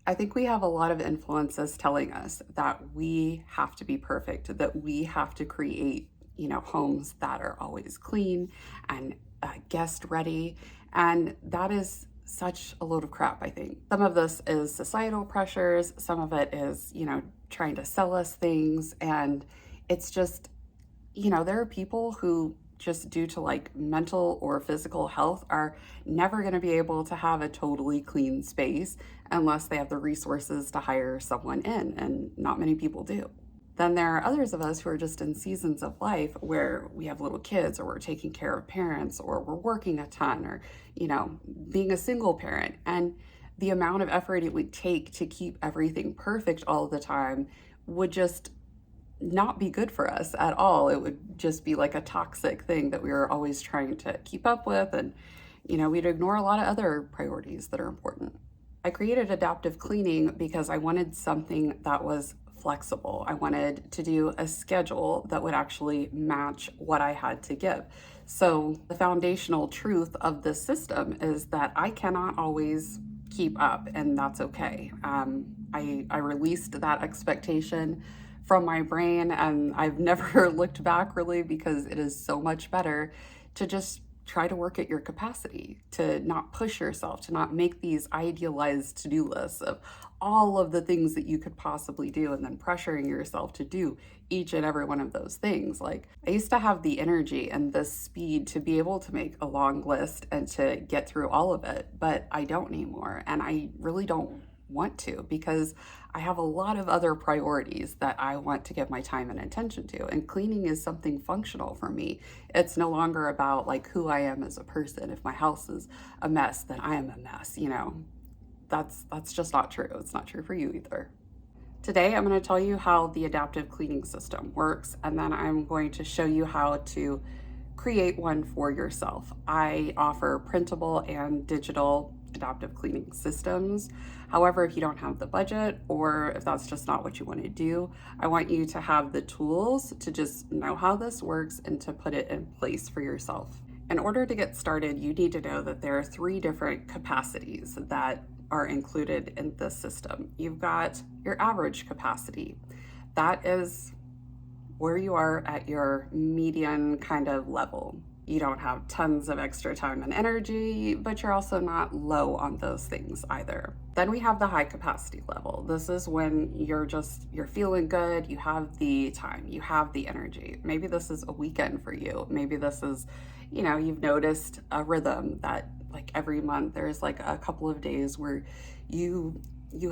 I think we have a lot of influences telling us that we have to be perfect, that we have to create, homes that are always clean and guest ready. And that is such a load of crap, I think. Some of this is societal pressures, some of it is, trying to sell us things. And it's just, there are people who just due to like mental or physical health are never going to be able to have a totally clean space unless they have the resources to hire someone in, and not many people do. Then there are others of us who are just in seasons of life where we have little kids, or we're taking care of parents, or we're working a ton, or, being a single parent. And the amount of effort it would take to keep everything perfect all the time would just not be good for us at all. It would just be like a toxic thing that we were always trying to keep up with. And, we'd ignore a lot of other priorities that are important. I created adaptive cleaning because I wanted something that was flexible. I wanted to do a schedule that would actually match what I had to give. So the foundational truth of this system is that I cannot always keep up, and that's okay. I released that expectation from my brain, and I've never looked back really, because it is so much better to just try to work at your capacity, to not push yourself, to not make these idealized to-do lists of all of the things that you could possibly do, and then pressuring yourself to do each and every one of those things. Like, I used to have the energy and the speed to be able to make a long list and to get through all of it, but I don't anymore. And I really don't want to, because I have a lot of other priorities that I want to give my time and attention to. And cleaning is something functional for me. It's no longer about like who I am as a person. If my house is a mess, then I am a mess, That's just not true. It's not true for you either. Today, I'm going to tell you how the adaptive cleaning system works, and then I'm going to show you how to create one for yourself. I offer printable and digital adaptive cleaning systems. However, if you don't have the budget, or if that's just not what you want to do, I want you to have the tools to just know how this works and to put it in place for yourself. In order to get started, you need to know that there are 3 different capacities that are included in this system. You've got your average capacity. That is where you are at your median kind of level. You don't have tons of extra time and energy, but you're also not low on those things either. Then we have the high capacity level. This is when you're feeling good, you have the time, you have the energy. Maybe this is a weekend for you. Maybe this is, you've noticed a rhythm that like every month there's like a couple of days where you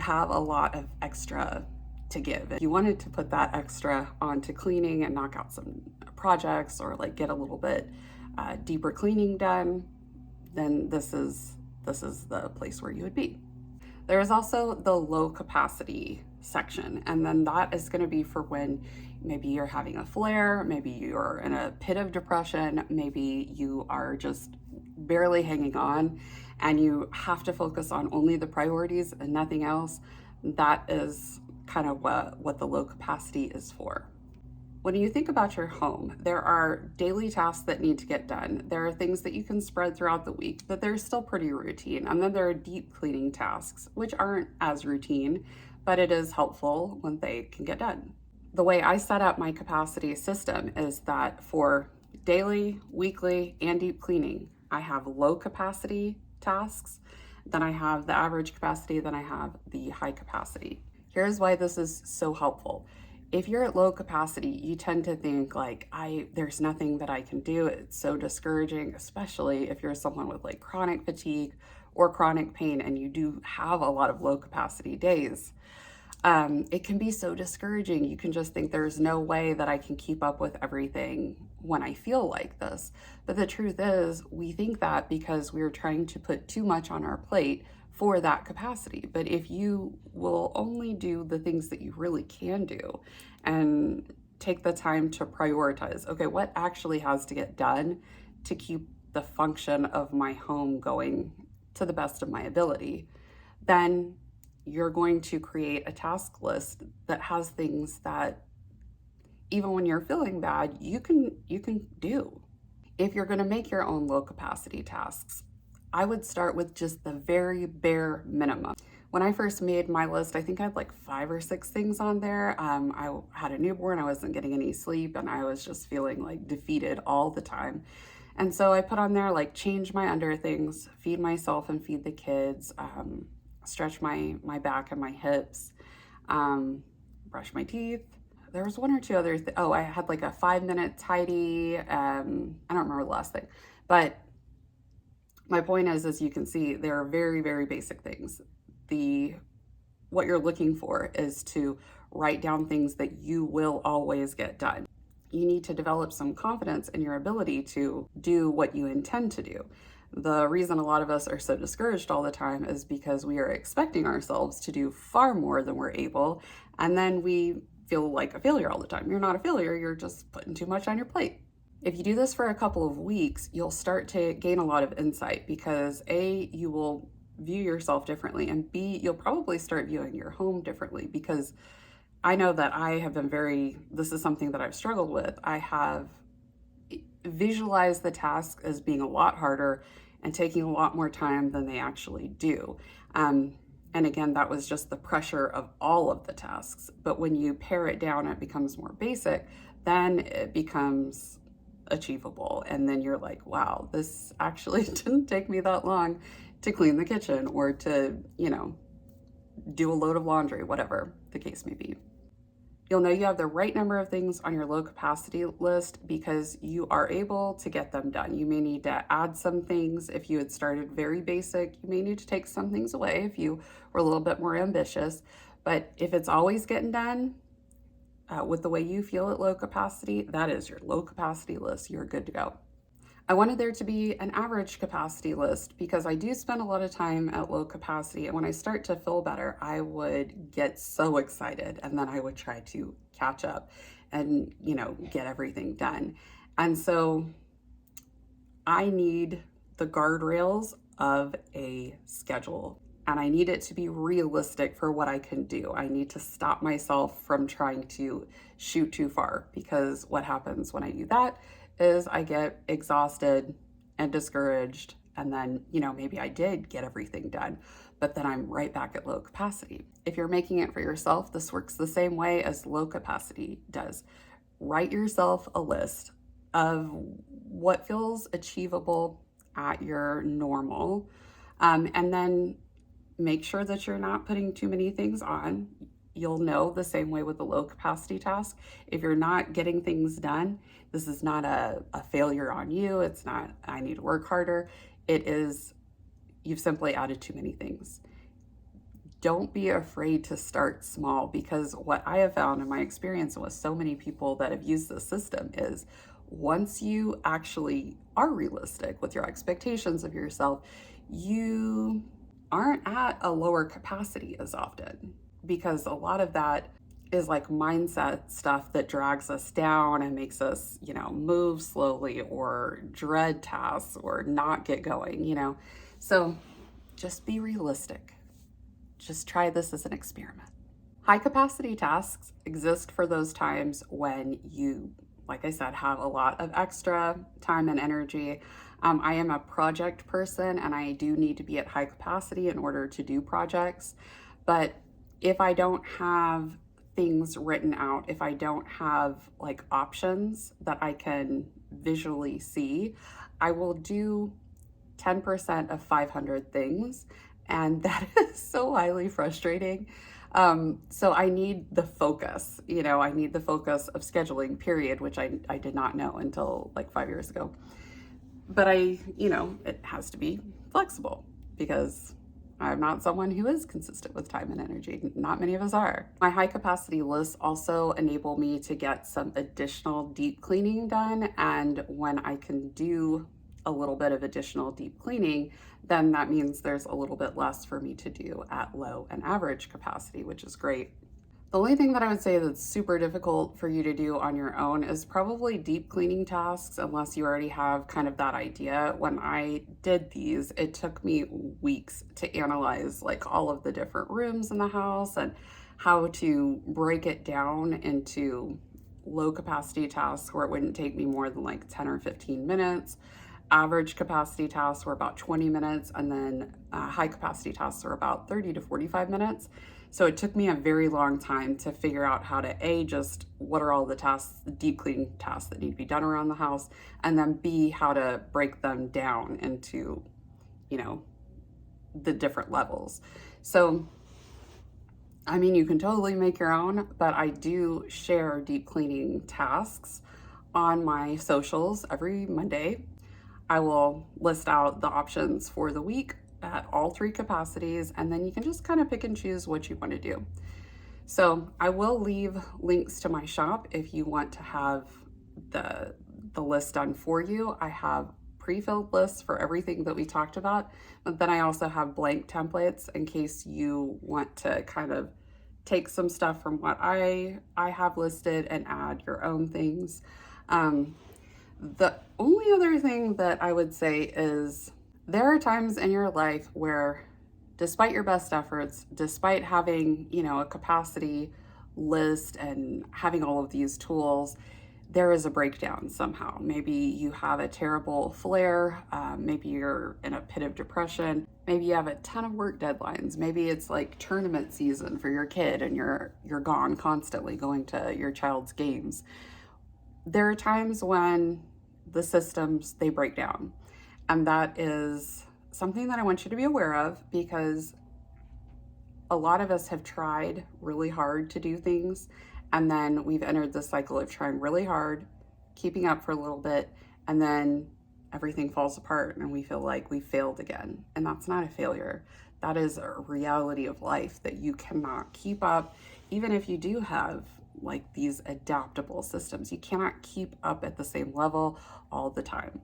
have a lot of extra to give. If you wanted to put that extra onto cleaning and knock out some projects, or like get a little bit deeper cleaning done, then this is the place where you would be. There is also the low capacity section, and then that is going to be for when maybe you're having a flare, maybe you're in a pit of depression, maybe you are just barely hanging on and you have to focus on only the priorities and nothing else. That is kind of what the low capacity is for. When you think about your home, there are daily tasks that need to get done. There are things that you can spread throughout the week, but they're still pretty routine. And then there are deep cleaning tasks, which aren't as routine, but it is helpful when they can get done. The way I set up my capacity system is that for daily, weekly, and deep cleaning, I have low capacity tasks, then I have the average capacity, then I have the high capacity. Here's why this is so helpful. If you're at low capacity, you tend to think like, there's nothing that I can do. It's so discouraging, especially if you're someone with like chronic fatigue or chronic pain and you do have a lot of low capacity days. It can be so discouraging. You can just think there's no way that I can keep up with everything when I feel like this. But the truth is, we think that because we're trying to put too much on our plate for that capacity. But if you will only do the things that you really can do and take the time to prioritize, okay, what actually has to get done to keep the function of my home going to the best of my ability, then you're going to create a task list that has things that even when you're feeling bad, you can do. If you're going to make your own low capacity tasks, I would start with just the very bare minimum. When I first made my list, I think I had like 5 or 6 things on there. I had a newborn, I wasn't getting any sleep, and I was just feeling like defeated all the time. And so I put on there like change my under things, feed myself and feed the kids, stretch my back and my hips, brush my teeth. There was one or two other oh, I had like a 5-minute tidy. I don't remember the last thing, but my point is, as you can see, there are very, very basic things. What you're looking for is to write down things that you will always get done. You need to develop some confidence in your ability to do what you intend to do. The reason a lot of us are so discouraged all the time is because we are expecting ourselves to do far more than we're able, and then we feel like a failure all the time. You're not a failure, you're just putting too much on your plate. If you do this for a couple of weeks, you'll start to gain a lot of insight because A, you will view yourself differently, and B, you'll probably start viewing your home differently, because I know that I have been this is something that I've struggled with. I have visualized the task as being a lot harder and taking a lot more time than they actually do. And again, that was just the pressure of all of the tasks. But when you pare it down, it becomes more basic, then it becomes achievable. And then you're like, wow, this actually didn't take me that long to clean the kitchen or to, do a load of laundry, whatever the case may be. You'll know you have the right number of things on your low capacity list because you are able to get them done. You may need to add some things if you had started very basic. You may need to take some things away if you were a little bit more ambitious. But if it's always getting done with the way you feel at low capacity, that is your low capacity list. You're good to go. I wanted there to be an average capacity list because I do spend a lot of time at low capacity, and when I start to feel better, I would get so excited, and then I would try to catch up and, get everything done. And so I need the guardrails of a schedule, and I need it to be realistic for what I can do. I need to stop myself from trying to shoot too far, because what happens when I do that is I get exhausted and discouraged, and then, maybe I did get everything done, but then I'm right back at low capacity. If you're making it for yourself, this works the same way as low capacity does. Write yourself a list of what feels achievable at your normal, and then make sure that you're not putting too many things on. You'll know the same way with the low capacity task. If you're not getting things done, this is not a failure on you. It's not, I need to work harder. It is, you've simply added too many things. Don't be afraid to start small, because what I have found in my experience with so many people that have used this system is once you actually are realistic with your expectations of yourself, you aren't at a lower capacity as often, because a lot of that is like mindset stuff that drags us down and makes us, move slowly or dread tasks or not get going. So just be realistic. Just try this as an experiment. High capacity tasks exist for those times when you, like I said, have a lot of extra time and energy. I am a project person, and I do need to be at high capacity in order to do projects. But if I don't have things written out, if I don't have like options that I can visually see, I will do 10% of 500 things. And that is so highly frustrating. So I need the focus, I need the focus of scheduling, period, which I did not know until like 5 years ago. But it has to be flexible, because I'm not someone who is consistent with time and energy. Not many of us are. My high capacity lists also enable me to get some additional deep cleaning done. And when I can do a little bit of additional deep cleaning, then that means there's a little bit less for me to do at low and average capacity, which is great. The only thing that I would say that's super difficult for you to do on your own is probably deep cleaning tasks, unless you already have kind of that idea. When I did these, it took me weeks to analyze like all of the different rooms in the house and how to break it down into low capacity tasks where it wouldn't take me more than like 10 or 15 minutes. average capacity tasks were about 20 minutes, and then high capacity tasks are about 30 to 45 minutes. So it took me a very long time to figure out how to A, just what are all the tasks, the deep cleaning tasks that need to be done around the house, and then B, how to break them down into, you know, the different levels. So, I mean, you can totally make your own, but I do share deep cleaning tasks on my socials every Monday. I will list out the options for the week at all 3 capacities, and then you can just kind of pick and choose what you want to do. So I will leave links to my shop if you want to have the list done for you. I have pre-filled lists for everything that we talked about, but then I also have blank templates in case you want to kind of take some stuff from what I have listed and add your own things. The only other thing that I would say is there are times in your life where, despite your best efforts, despite having, you know, a capacity list and having all of these tools, there is a breakdown somehow. Maybe you have a terrible flare. Maybe you're in a pit of depression. Maybe you have a ton of work deadlines. Maybe it's like tournament season for your kid and you're gone constantly going to your child's games. There are times when the systems, they break down. And that is something that I want you to be aware of, because a lot of us have tried really hard to do things, and then we've entered the cycle of trying really hard, keeping up for a little bit, and then everything falls apart and we feel like we failed again. And that's not a failure. That is a reality of life, that you cannot keep up, even if you do have like these adaptable systems. You cannot keep up at the same level all the time.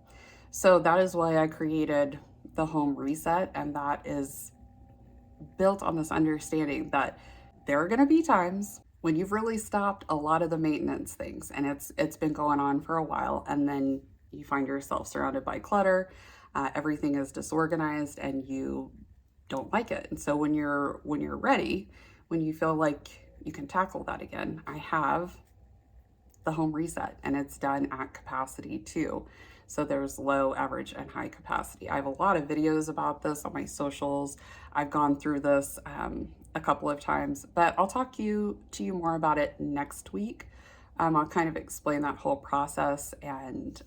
So that is why I created the home reset, and that is built on this understanding that there are going to be times when you've really stopped a lot of the maintenance things, and it's been going on for a while, and then you find yourself surrounded by clutter. Everything is disorganized and you don't like it. And so when you're ready, when you feel like you can tackle that again, I have the home reset, and it's done at capacity too. So there's low, average, and high capacity. I have a lot of videos about this on my socials. I've gone through this a couple of times, but I'll talk to you more about it next week. I'll kind of explain that whole process and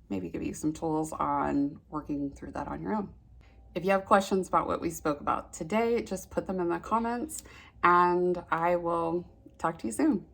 maybe give you some tools on working through that on your own. If you have questions about what we spoke about today, just put them in the comments, and I will talk to you soon.